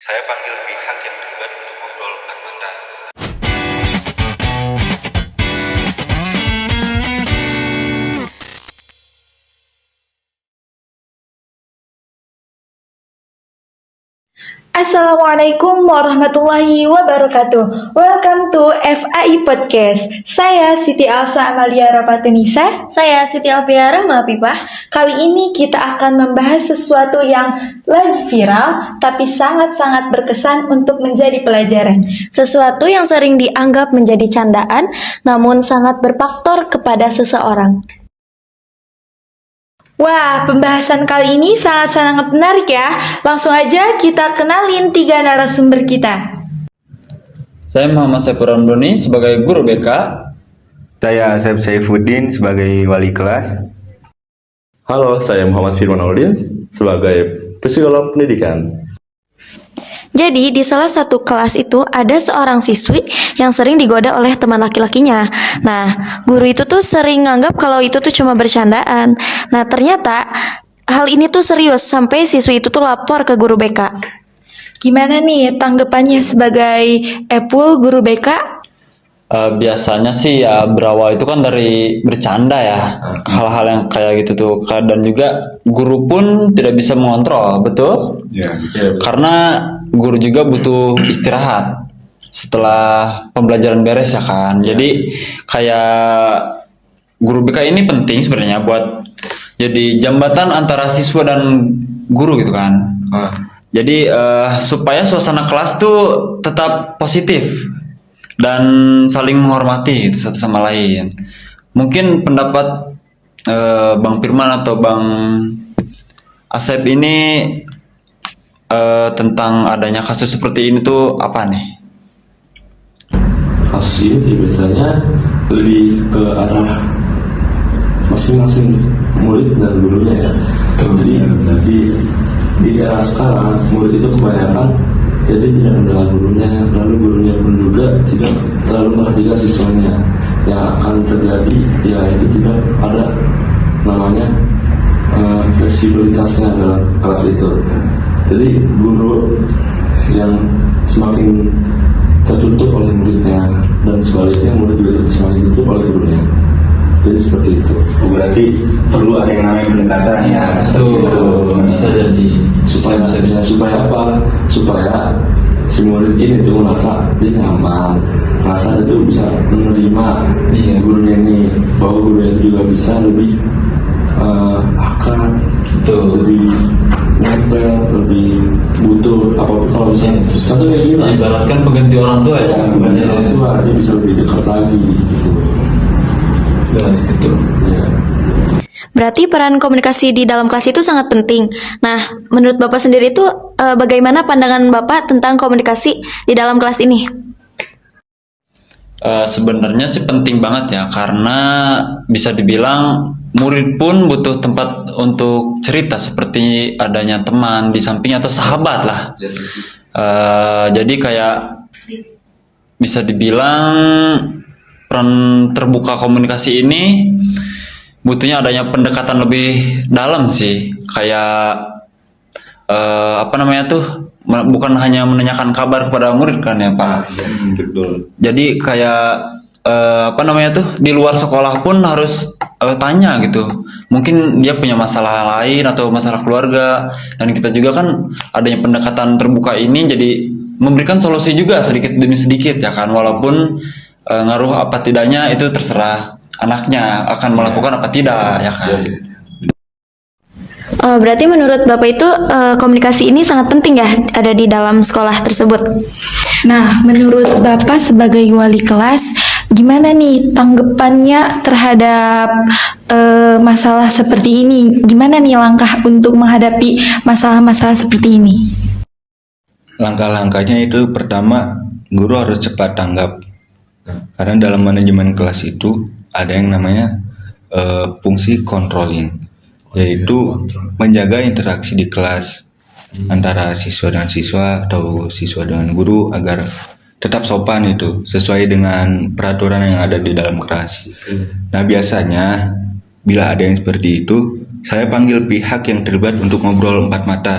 Saya panggil pihak yang terlibat untuk ngobrol empat mata. Assalamualaikum warahmatullahi wabarakatuh. Welcome to FAI Podcast. Saya Siti Alsa Amalia Rapatunisa. Saya Siti Alfiara Malapipah. Kali ini kita akan membahas sesuatu yang lagi viral, tapi sangat-sangat berkesan untuk menjadi pelajaran. Sesuatu yang sering dianggap menjadi candaan, namun sangat berfaktor kepada seseorang. Wah, pembahasan kali ini sangat-sangat menarik ya. Langsung aja kita kenalin 3 narasumber kita. Saya Muhammad Saifur Ramdhani sebagai guru BK. Saya Asep Saifuddin sebagai wali kelas. Halo, saya Muhammad Firman Aulias sebagai psikolog pendidikan. Jadi di salah satu kelas itu ada seorang siswi yang sering digoda oleh teman laki-lakinya. Nah, guru itu tuh sering nganggap kalau itu tuh cuma bercandaan. Nah, ternyata hal ini tuh serius sampai siswi itu tuh lapor ke guru BK. Gimana nih tanggapannya sebagai Epul guru BK? Biasanya sih ya berawal itu kan dari bercanda ya, hal-hal yang kayak gitu tuh. Dan juga guru pun tidak bisa mengontrol, betul? Ya. Karena guru juga butuh istirahat setelah pembelajaran beres ya kan. Jadi kayak guru BK ini penting sebenarnya buat jadi jembatan antara siswa dan guru gitu kan. Jadi supaya suasana kelas tuh tetap positif dan saling menghormati gitu satu sama lain. Mungkin pendapat Bang Firman atau Bang Asep ini tentang adanya kasus seperti ini tuh apa nih? Kasus ini sih biasanya lebih ke arah masing-masing murid dan gurunya ya. Jadi di era sekarang murid itu kebanyakan jadi tidak mendengar gurunya, lalu gurunya pun juga tidak terlalu memperhatikan siswanya. Yang akan terjadi ya itu tidak ada namanya fleksibilitasnya dalam kelas itu. Jadi guru yang semakin tertutup oleh muridnya dan sebaliknya murid juga semakin tertutup oleh gurunya. Jadi seperti itu. Berarti perlu ada yang namanya pendekatan ya. Tuh bisa jadi Supaya apa? Supaya si murid ini tuh merasa dia nyaman, merasa itu bisa menerima gurunya ini, bahwa gurunya itu juga bisa lebih akrab, lebih nempel, lebih butuh apapun. Kalau misalnya contoh kayak gini, Ibaratkan pengganti orang tua ya. bukannya orang tua dia bisa lebih dekat lagi gitu. Betul. Ya. Berarti peran komunikasi di dalam kelas itu sangat penting. Nah, menurut Bapak sendiri itu bagaimana pandangan Bapak tentang komunikasi di dalam kelas ini? Sebenarnya sih penting banget ya, karena bisa dibilang murid pun butuh tempat untuk cerita seperti adanya teman di samping atau sahabat lah. Jadi kayak bisa dibilang peran terbuka komunikasi ini butuhnya adanya pendekatan lebih dalam sih, kayak apa namanya tuh, bukan hanya menanyakan kabar kepada murid kan ya Pak. Betul. Jadi kayak apa namanya tuh, di luar sekolah pun harus tanya gitu. Mungkin dia punya masalah lain atau masalah keluarga, dan kita juga kan adanya pendekatan terbuka ini jadi memberikan solusi juga sedikit demi sedikit ya kan. Walaupun ngaruh apa tidaknya itu terserah anaknya akan melakukan apa tidak ya kan. Berarti menurut Bapak itu komunikasi ini sangat penting ya ada di dalam sekolah tersebut. Nah, menurut Bapak sebagai wali kelas, gimana nih tanggapannya terhadap masalah seperti ini? Gimana nih langkah untuk menghadapi masalah-masalah seperti ini? Langkah-langkahnya itu pertama, guru harus cepat tanggap. Karena dalam manajemen kelas itu ada yang namanya fungsi controlling, yaitu menjaga interaksi di kelas antara siswa dengan siswa atau siswa dengan guru agar tetap sopan itu sesuai dengan peraturan yang ada di dalam kelas. Nah, biasanya bila ada yang seperti itu, saya panggil pihak yang terlibat untuk ngobrol empat mata.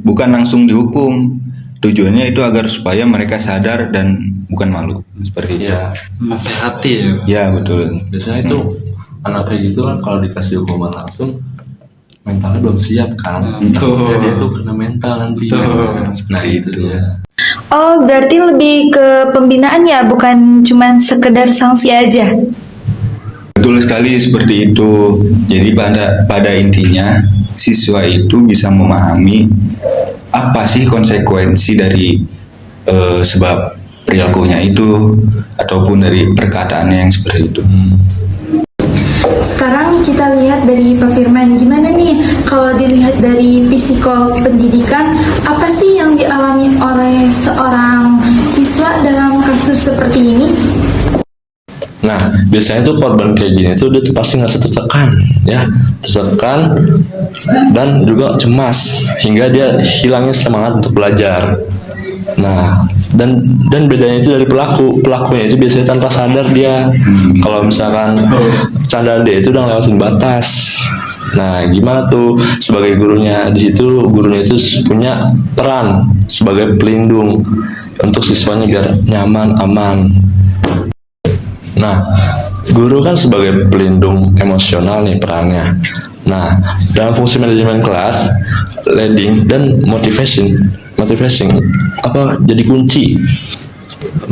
Bukan langsung dihukum, tujuannya itu agar supaya mereka sadar dan bukan malu seperti itu. Ya, Nasihati ya. Ya betul. biasanya itu anak kayak gitu kan kalau dikasih hukuman langsung mentalnya belum siap kan. Betul. Jadi itu kena mental nanti. Betul. Nah itu dia. Oh, berarti lebih ke pembinaan ya, bukan cuman sekedar sanksi aja. Betul sekali seperti itu. Jadi pada intinya siswa itu bisa memahami apa sih konsekuensi dari sebab perilakunya itu ataupun dari perkataannya yang seperti itu. Sekarang kita lihat dari Pak Firman, gimana nih kalau dilihat dari psikolog pendidikan, apa sih yang dialami oleh seorang siswa dalam kasus seperti ini? Nah, biasanya tuh korban kayak gini tuh dia tuh pasti ngerasa tertekan, ya, tertekan dan juga cemas hingga dia hilangnya semangat untuk belajar. Nah, dan bedanya itu dari pelakunya itu biasanya tanpa sadar dia kalau misalkan candaan dia itu udah ngelewatin batas. Nah, gimana tuh sebagai gurunya? Di situ gurunya itu punya peran sebagai pelindung untuk siswanya biar nyaman, aman. Nah, guru kan sebagai pelindung emosional nih perannya. Nah, dalam fungsi manajemen kelas, leading dan motivation jadi kunci.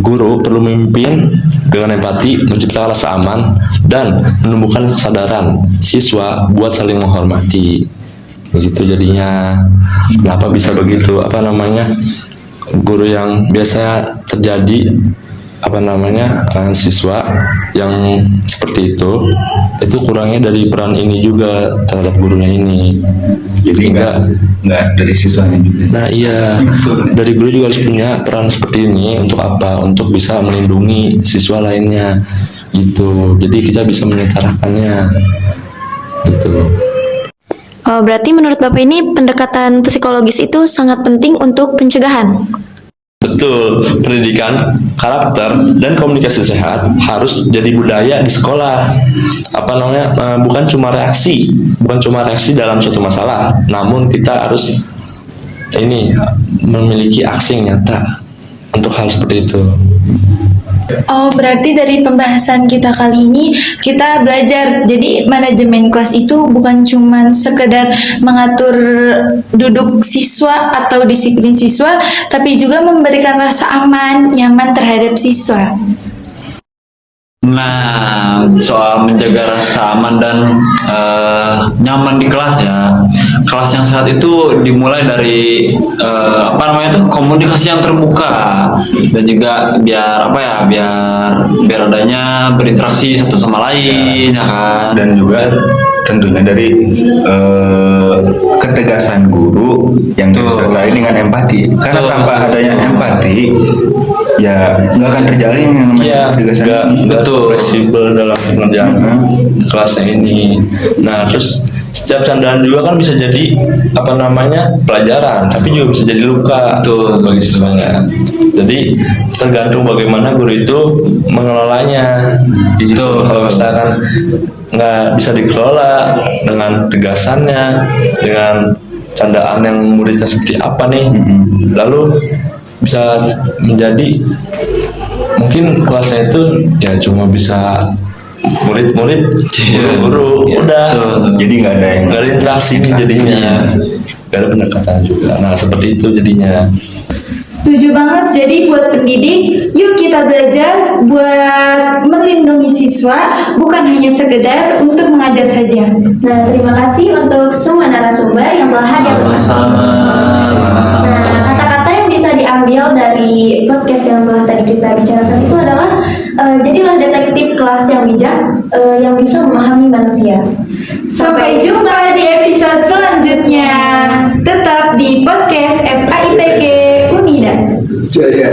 Guru perlu memimpin dengan empati, menciptakan rasa aman dan menumbuhkan kesadaran siswa buat saling menghormati. Begitu jadinya. Kenapa bisa begitu? Guru yang biasanya terjadi siswa yang seperti itu kurangnya dari peran ini juga terhadap gurunya ini. Jadi nggak dari siswanya juga. Nah iya, dari guru juga harus punya peran seperti ini. Untuk apa? Untuk bisa melindungi siswa lainnya gitu. Jadi kita bisa menyetarakannya gitu. Oh, berarti menurut Bapak ini pendekatan psikologis itu sangat penting untuk pencegahan. Betul, pendidikan, karakter, dan komunikasi sehat harus jadi budaya di sekolah. Bukan cuma reaksi dalam suatu masalah, namun kita harus memiliki aksi yang nyata untuk hal seperti itu. Oh, berarti dari pembahasan kita kali ini kita belajar jadi manajemen kelas itu bukan cuma sekedar mengatur duduk siswa atau disiplin siswa, tapi juga memberikan rasa aman, nyaman terhadap siswa. Nah, soal menjaga rasa aman dan nyaman di kelas ya. Kelas yang sehat itu dimulai dari komunikasi yang terbuka dan juga biar adanya berinteraksi satu sama lain ya kan. Dan juga tentunya dari ketegasan guru yang disertai dengan empati. Karena tanpa adanya empati, ya nggak akan terjalin yang namanya ketegasan. Nggak fleksibel dalam pengerjaan kelasnya ini. Nah, terus setiap candaan juga kan bisa jadi pelajaran, tapi juga bisa jadi luka bagi siswanya. Jadi tergantung bagaimana guru itu mengelolanya. Gitu. Kalau misalkan nggak bisa dikelola dengan tegasannya, dengan candaan yang muridnya seperti apa nih, lalu bisa menjadi mungkin kelasnya itu ya cuma bisa murid-murid, guru-guru, udah. Jadi nggak ada interaksi nih jadinya, nggak ada pendekatan juga. Nah seperti itu jadinya. Setuju banget, jadi buat pendidik, yuk kita belajar buat melindungi siswa, bukan hanya sekedar untuk mengajar saja. Nah, terima kasih untuk semua narasumber yang telah hadir. Sama-sama. Nah, kata-kata yang bisa diambil dari podcast yang telah tadi kita bicarakan itu adalah jadilah detektif kelas yang bijak, yang bisa memahami manusia. Sampai jumpa di episode selanjutnya. Tetap di podcast FAIPG Unida. Jaya.